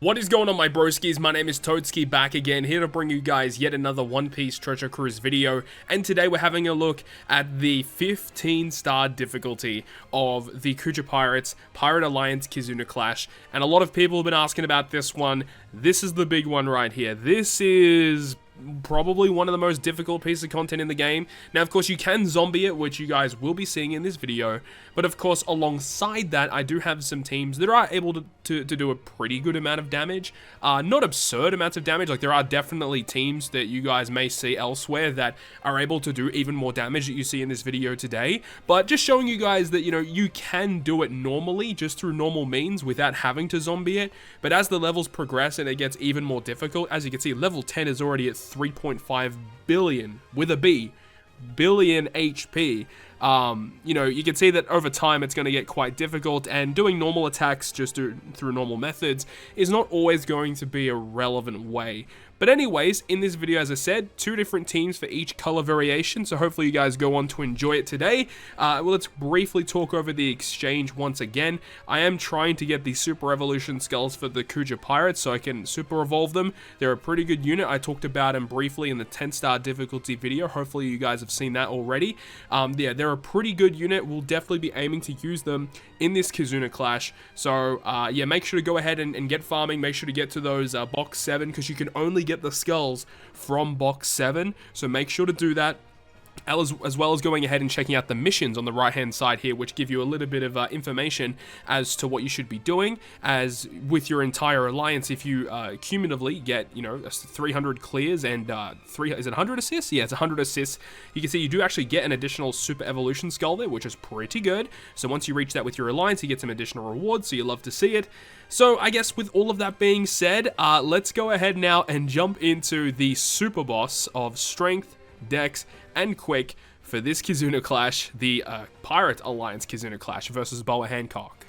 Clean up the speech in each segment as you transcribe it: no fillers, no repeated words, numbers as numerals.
What is going on, my broskiis? My name is Toadskii, back again, here to bring you guys yet another One Piece Treasure Cruise video, and today we're having a look at the 15-star difficulty of the KUJA Pirates Pirate Alliance Kizuna Clash, and a lot of people have been asking about this one. This is the big one right here. This is probably one of the most difficult pieces of content in the game. Now, of course, you can zombie it, which you guys will be seeing in this video, but of course, alongside that, I do have some teams that are able to do a pretty good amount of damage. Not absurd amounts of damage, like there are definitely teams that you guys may see elsewhere that are able to do even more damage that you see in this video today, but just showing you guys that, you know, you can do it normally, just through normal means, without having to zombie it. But as the levels progress and it gets even more difficult, as you can see, level 10 is already at 3.5 billion, with a B, billion HP. You know, you can see that over time it's going to get quite difficult, and doing normal attacks just through normal methods is not always going to be a relevant way. But anyways, in this video, as I said, two different teams for each color variation, so hopefully you guys go on to enjoy it today. Well, let's briefly talk over the exchange once again. I am trying to get the Super Evolution skulls for the KUJA Pirates so I can Super Evolve them. They're a pretty good unit. I talked about them briefly in the 10-star difficulty video. Hopefully you guys have seen that already. Yeah, they're a pretty good unit. We'll definitely be aiming to use them in this Kizuna Clash. So, yeah, make sure to go ahead and get farming. Make sure to get to those box 7, because you can only get the skulls from box 7, so make sure to do that, as well as going ahead and checking out the missions on the right hand side here, which give you a little bit of information as to what you should be doing. As with your entire alliance, if you cumulatively get, you know, 300 clears and is it 100 assists? Yeah, it's 100 assists. You can see you do actually get an additional Super Evolution skull there, which is pretty good. So once you reach that with your alliance, you get some additional rewards, so you love to see it. So I guess with all of that being said, let's go ahead now and jump into the super boss of Strength, Dex, and Quick for this Kizuna Clash, the Pirate Alliance Kizuna Clash versus Boa Hancock.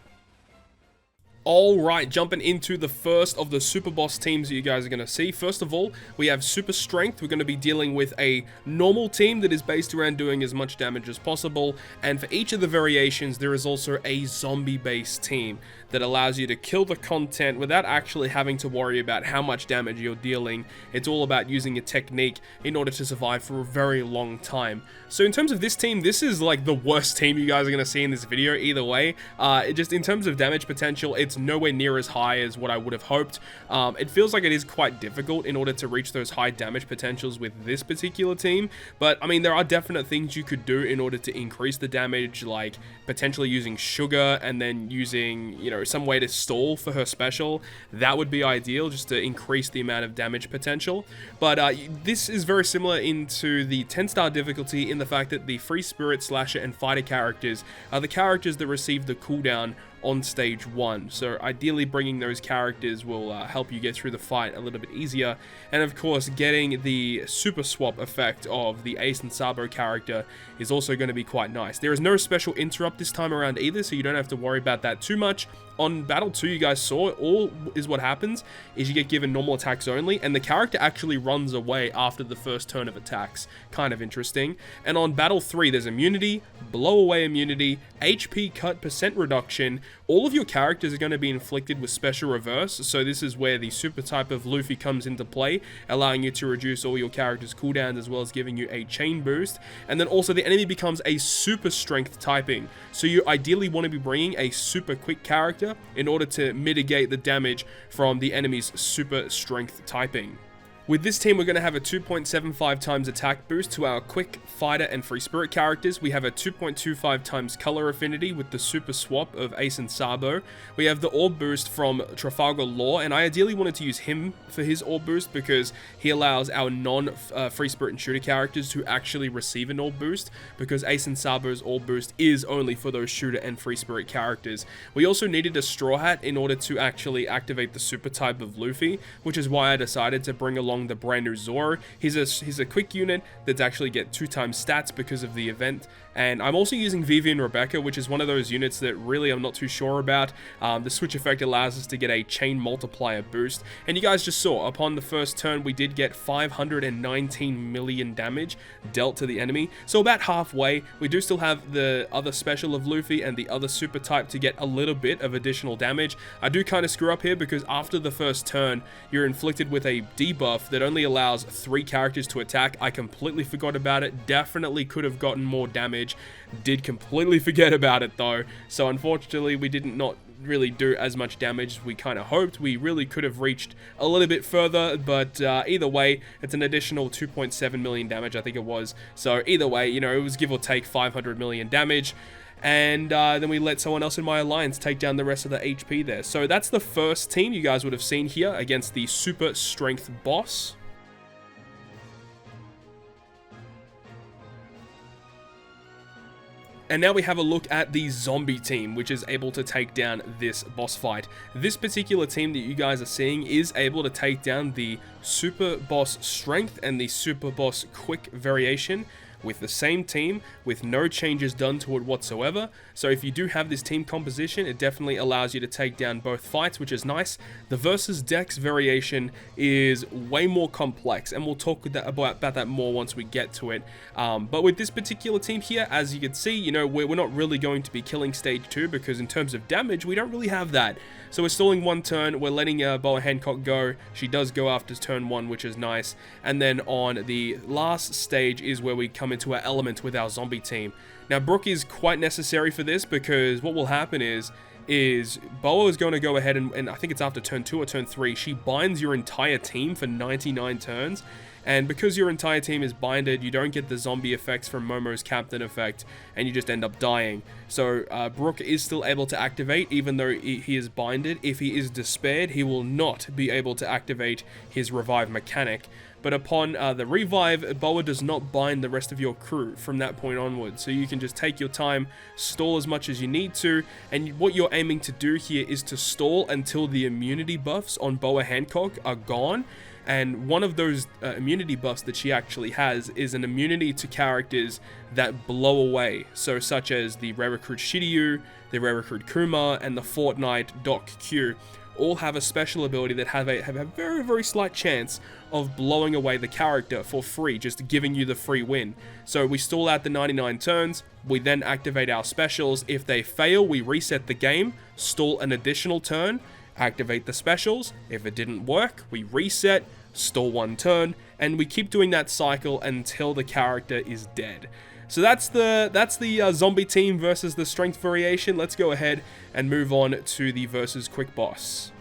Alright, jumping into the first of the super boss teams that you guys are going to see. First of all, we have Super Strength. We're going to be dealing with a normal team that is based around doing as much damage as possible, and for each of the variations, there is also a zombie-based team that allows you to kill the content without actually having to worry about how much damage you're dealing. It's all about using a technique in order to survive for a very long time. So in terms of this team, this is like the worst team you guys are going to see in this video either way. Just in terms of damage potential, it's nowhere near as high as what I would have hoped. It feels like it is quite difficult in order to reach those high damage potentials with this particular team, but I mean, there are definite things you could do in order to increase the damage, like potentially using sugar and then using, you know, some way to stall for her special. That would be ideal, just to increase the amount of damage potential. But this is very similar into the 10-star difficulty in the fact that the Free Spirit, Slasher, and Fighter characters are the characters that receive the cooldown on stage 1, so ideally bringing those characters will help you get through the fight a little bit easier. And of course, getting the super swap effect of the Ace and Sabo character is also going to be quite nice. There is no special interrupt this time around either, so you don't have to worry about that too much. On Battle 2, you guys saw, all is what happens is you get given normal attacks only, and the character actually runs away after the first turn of attacks. Kind of interesting. And on Battle 3, there's immunity, blow away immunity, HP cut % reduction. All of your characters are going to be inflicted with special reverse, so this is where the super type of Luffy comes into play, allowing you to reduce all your characters' cooldowns as well as giving you a chain boost. And then also the enemy becomes a super strength typing, so you ideally want to be bringing a super quick character in order to mitigate the damage from the enemy's super strength typing. With this team, we're going to have a 2.75 times attack boost to our Quick, Fighter, and Free Spirit characters. We have a 2.25 times color affinity with the super swap of Ace and Sabo. We have the orb boost from Trafalgar Law, and I ideally wanted to use him for his orb boost because he allows our non-Free Spirit and Shooter characters to actually receive an orb boost, because Ace and Sabo's orb boost is only for those Shooter and Free Spirit characters. We also needed a Straw Hat in order to actually activate the super type of Luffy, which is why I decided to bring along the brand new Zoro. He's a quick unit that's actually get 2 times stats because of the event, And I'm also using Vivi and Rebecca, which is one of those units that really I'm not too sure about. The switch effect allows us to get a chain multiplier boost, and you guys just saw, upon the first turn, we did get 519 million damage dealt to the enemy, so about halfway. We do still have the other special of Luffy and the other super type to get a little bit of additional damage. I do kind of screw up here because after the first turn, you're inflicted with a debuff that only allows 3 characters to attack. I completely forgot about it. Definitely could have gotten more damage. Did completely forget about it though, so unfortunately we did not really do as much damage as we kind of hoped. We really could have reached a little bit further, but either way, it's an additional 2.7 million damage, I think it was. So either way, you know, it was give or take 500 million damage. And then we let someone else in my alliance take down the rest of the HP there. So that's the first team you guys would have seen here against the super strength boss. And now we have a look at the zombie team, which is able to take down this boss fight. This particular team that you guys are seeing is able to take down the super boss strength and the super boss quick variation with the same team, with no changes done to it whatsoever. So if you do have this team composition, it definitely allows you to take down both fights, which is nice. The versus dex variation is way more complex, and we'll talk about that more once we get to it. But with this particular team here, as you can see, you know, we're not really going to be killing stage 2, because in terms of damage, we don't really have that. So we're stalling 1 turn, we're letting Boa Hancock go. She does go after turn 1, which is nice. And then on the last stage is where we come into our element with our zombie team. Now Brook is quite necessary for this, because what will happen is Boa is going to go ahead and I think it's after turn 2 or turn 3, she binds your entire team for 99 turns. And because your entire team is binded, you don't get the zombie effects from Momo's captain effect, and you just end up dying. So Brook is still able to activate, even though he is binded. If he is despaired, he will not be able to activate his revive mechanic. But upon the revive, Boa does not bind the rest of your crew from that point onwards. So you can just take your time, stall as much as you need to, and what you're aiming to do here is to stall until the immunity buffs on Boa Hancock are gone. And one of those immunity buffs that she actually has is an immunity to characters that blow away. So such as the rare recruit Shiryu, the rare recruit Kuma, and the Fortnite Doc Q. All have a special ability that have a very, very slight chance of blowing away the character for free, just giving you the free win. So we stall out the 99 turns, we then activate our specials. If they fail, we reset the game, stall an additional turn, activate the specials. If it didn't work, we reset, stall 1 turn, and we keep doing that cycle until the character is dead. So that's the zombie team versus the strength variation. Let's go ahead and move on to the versus quick boss.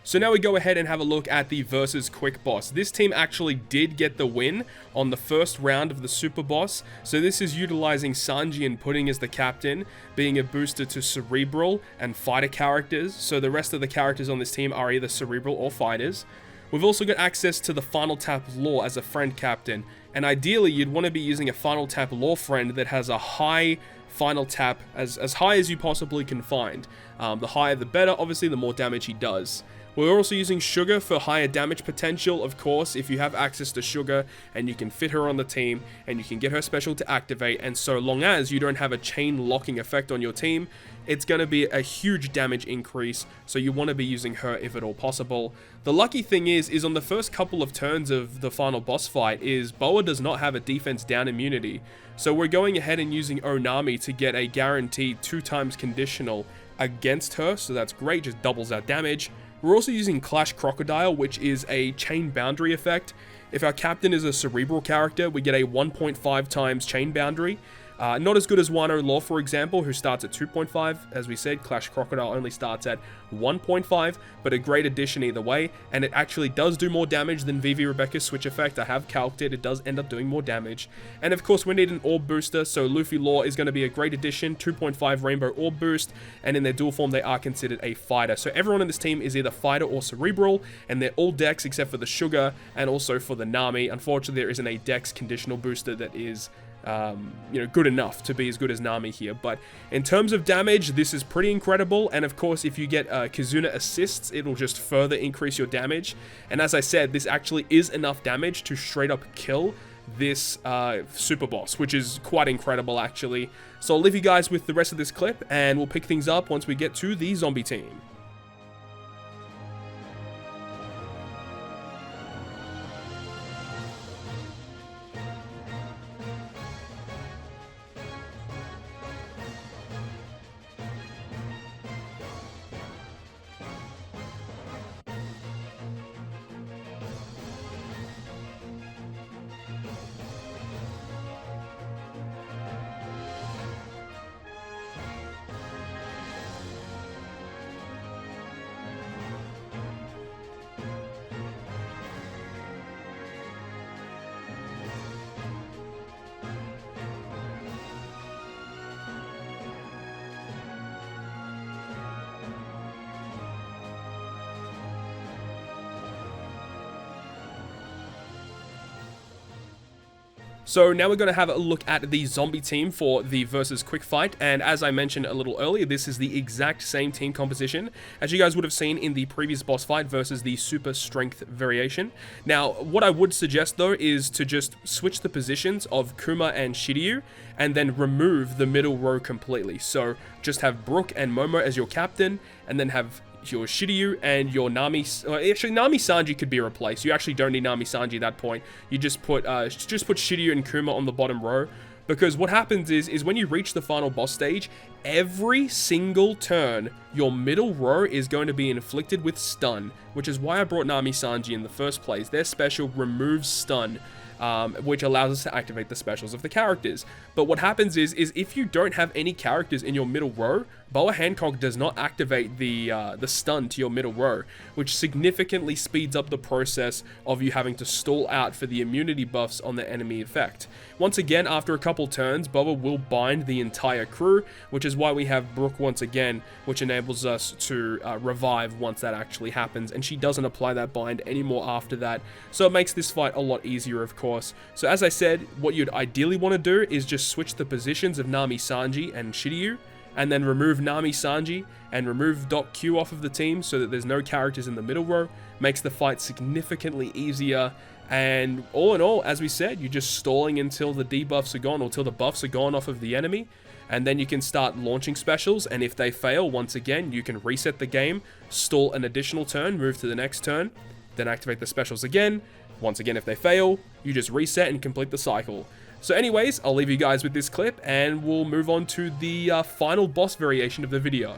So now we go ahead and have a look at the versus quick boss. This team actually did get the win on the first round of the super boss. So this is utilizing Sanji and Pudding as the captain, being a booster to cerebral and fighter characters. So the rest of the characters on this team are either cerebral or fighters. We've also got access to the Final Tap Law as a friend captain. And ideally, you'd want to be using a Final Tap Law friend that has a high Final Tap, as high as you possibly can find. The higher the better, obviously, the more damage he does. We're also using Sugar for higher damage potential, of course. If you have access to Sugar and you can fit her on the team and you can get her special to activate, and so long as you don't have a chain locking effect on your team, it's going to be a huge damage increase, so you want to be using her if at all possible. The lucky thing is on the first couple of turns of the final boss fight is Boa does not have a defense down immunity, so we're going ahead and using Onami to get a guaranteed 2x conditional against her, so that's great, just doubles our damage. We're also using Clash Crocodile, which is a chain boundary effect. If our captain is a cerebral character, we get a 1.5 times chain boundary. Not as good as Wano Law, for example, who starts at 2.5. As we said, Clash Crocodile only starts at 1.5, but a great addition either way, and it actually does do more damage than Vivi Rebecca's switch effect. I have calced it, it does end up doing more damage. And of course, we need an orb booster, so Luffy Law is going to be a great addition, 2.5 Rainbow Orb boost, and in their dual form, they are considered a fighter. So everyone in this team is either fighter or cerebral, and they're all dex except for the Sugar, and also for the Nami. Unfortunately, there isn't a dex conditional booster that is good enough to be as good as Nami here, but in terms of damage, this is pretty incredible. And of course, if you get Kizuna assists, it'll just further increase your damage. And as I said, this actually is enough damage to straight up kill this super boss, which is quite incredible actually. So I'll leave you guys with the rest of this clip, and we'll pick things up once we get to the zombie team. So now we're going to have a look at the zombie team for the versus quick fight, and as I mentioned a little earlier, this is the exact same team composition as you guys would have seen in the previous boss fight versus the super strength variation. Now, what I would suggest though is to just switch the positions of Kuma and Shiryu, and then remove the middle row completely. So just have Brook and Momo as your captain, and then have your Shiryu and your Nami. Actually, Nami Sanji could be replaced. You actually don't need Nami Sanji at that point. You just put Shiryu and Kuma on the bottom row, because what happens is when you reach the final boss stage, every single turn, your middle row is going to be inflicted with stun, which is why I brought Nami Sanji in the first place. Their special removes stun, which allows us to activate the specials of the characters. But what happens is if you don't have any characters in your middle row, Boa Hancock does not activate the stun to your middle row, which significantly speeds up the process of you having to stall out for the immunity buffs on the enemy effect. Once again, after a couple turns, Boa will bind the entire crew, which is why we have Brook once again, which enables us to revive once that actually happens, and she doesn't apply that bind anymore after that, so it makes this fight a lot easier, of course. So as I said, what you'd ideally want to do is just switch the positions of Nami Sanji and Shiryu, and then remove Nami Sanji and remove Doc Q off of the team so that there's no characters in the middle row. Makes the fight significantly easier, and all in all, as we said, you're just stalling until the debuffs are gone, or till the buffs are gone off of the enemy, and then you can start launching specials, and if they fail, once again, you can reset the game, stall an additional turn, move to the next turn, then activate the specials again. Once again, if they fail, you just reset and complete the cycle. So anyways, I'll leave you guys with this clip, and we'll move on to the final boss variation of the video.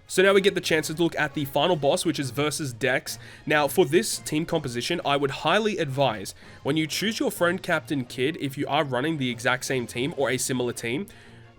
So now we get the chance to look at the final boss, which is versus Dex. Now, for this team composition, I would highly advise, when you choose your friend Captain Kid, if you are running the exact same team or a similar team,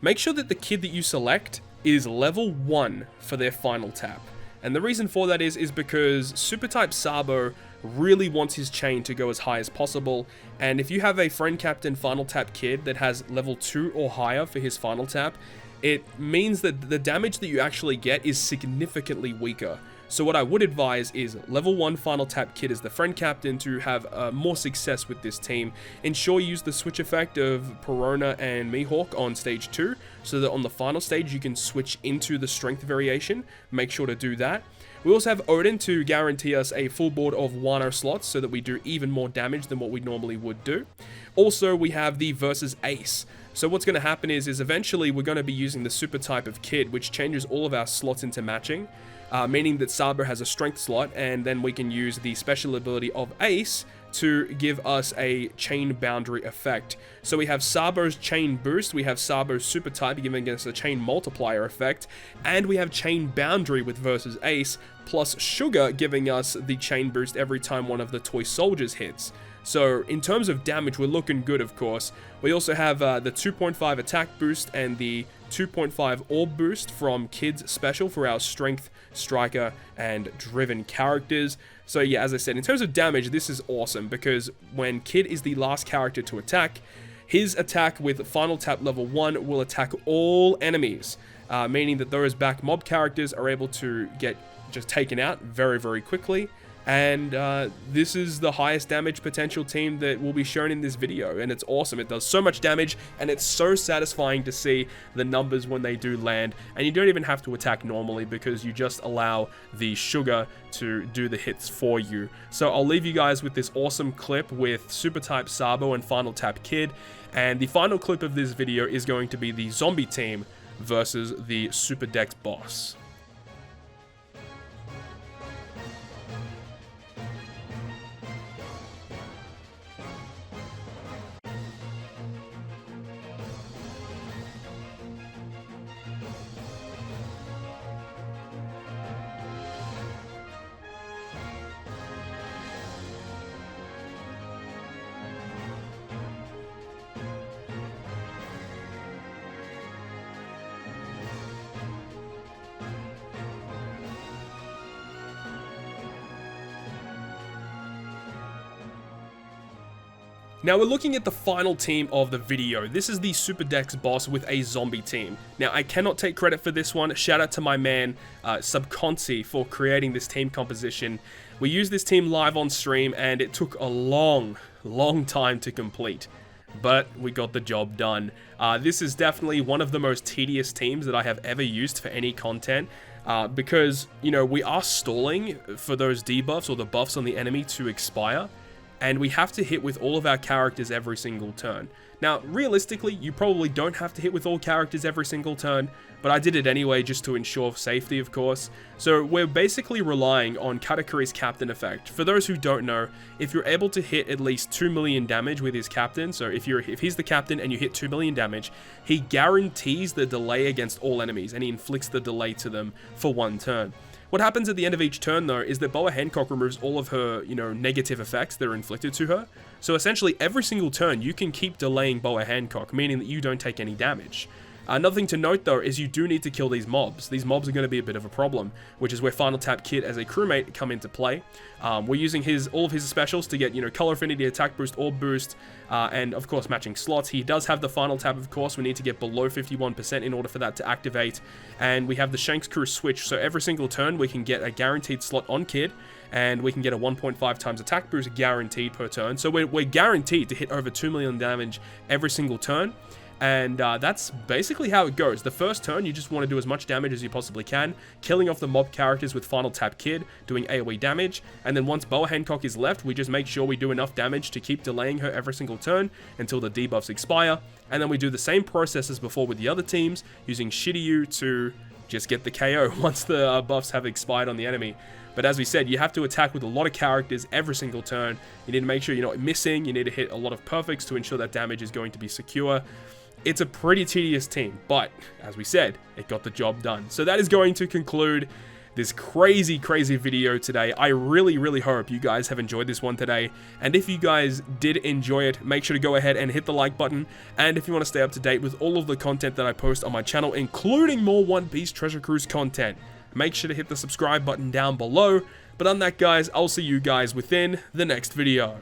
make sure that the kid that you select is level 1 for their final tap. And the reason for that is because Super Type Sabo really wants his chain to go as high as possible, and if you have a friend Captain final tap kid that has level 2 or higher for his final tap, it means that the damage that you actually get is significantly weaker. So what I would advise is level 1 final tap kid as the friend captain to have more success with this team. Ensure you use the switch effect of Perona and Mihawk on stage 2, so that on the final stage you can switch into the strength variation. Make sure to do that. We also have Odin to guarantee us a full board of Wano slots so that we do even more damage than what we normally would do. Also, we have the versus Ace. So what's going to happen is eventually we're going to be using the super type of Kid, which changes all of our slots into matching, meaning that Sabo has a strength slot, and then we can use the special ability of Ace to give us a chain boundary effect. So we have Sabo's chain boost, we have Sabo's super type giving us a chain multiplier effect, and we have chain boundary with versus Ace, plus Sugar giving us the chain boost every time one of the toy soldiers hits. So in terms of damage, we're looking good, of course. We also have the 2.5 attack boost and the 2.5 orb boost from Kid's special for our strength, striker, and driven characters. So yeah, as I said, in terms of damage, this is awesome because when Kid is the last character to attack, his attack with final tap level 1 will attack all enemies, meaning that those back mob characters are able to get just taken out very, very quickly. And this is the highest damage potential team that will be shown in this video, and it's awesome. It does so much damage, and it's so satisfying to see the numbers when they do land, and you don't even have to attack normally because you just allow the Sugar to do the hits for you. So I'll leave you guys with this awesome clip with Super Type Sabo and Final Tap Kid, and the final clip of this video is going to be the zombie team versus the Super Dex boss. Now we're looking at the final team of the video. This is the Super Dex boss with a zombie team. Now I cannot take credit for this one. Shout out to my man Subconsi for creating this team composition. We used this team live on stream and it took a long time to complete, but we got the job done. This is definitely one of the most tedious teams that I have ever used for any content. Because, you know, we are stalling for those debuffs or the buffs on the enemy to expire, and we have to hit with all of our characters every single turn. Now, realistically, you probably don't have to hit with all characters every single turn, but I did it anyway just to ensure safety, of course. So we're basically relying on Katakuri's captain effect. For those who don't know, if you're able to hit at least 2 million damage with his captain, so if he's the captain and you hit 2 million damage, he guarantees the delay against all enemies, and he inflicts the delay to them for 1 turn. What happens at the end of each turn, though, is that Boa Hancock removes all of her, negative effects that are inflicted to her. So essentially, every single turn, you can keep delaying Boa Hancock, meaning that you don't take any damage. Another thing to note, though, is you do need to kill these mobs. These mobs are going to be a bit of a problem, which is where Final Tap Kid as a crewmate come into play. We're using all of his specials to get, color affinity, attack boost, orb boost, and of course matching slots. He does have the Final Tap, of course. We need to get below 51% in order for that to activate. And we have the Shanks Crew switch, so every single turn we can get a guaranteed slot on Kid, and we can get a 1.5 times attack boost guaranteed per turn. So we're guaranteed to hit over 2 million damage every single turn. And that's basically how it goes. The first turn, you just want to do as much damage as you possibly can, killing off the mob characters with Final Tap Kid, doing AoE damage, and then once Boa Hancock is left, we just make sure we do enough damage to keep delaying her every single turn until the debuffs expire, and then we do the same process as before with the other teams, using Shiryu to just get the KO once the buffs have expired on the enemy. But as we said, you have to attack with a lot of characters every single turn. You need to make sure you're not missing, you need to hit a lot of perfects to ensure that damage is going to be secure. It's a pretty tedious team, but as we said, it got the job done. So that is going to conclude this crazy video today. I really hope you guys have enjoyed this one today. And if you guys did enjoy it, make sure to go ahead and hit the like button. And if you want to stay up to date with all of the content that I post on my channel, including more One Piece Treasure Cruise content, make sure to hit the subscribe button down below. But on that, guys, I'll see you guys within the next video.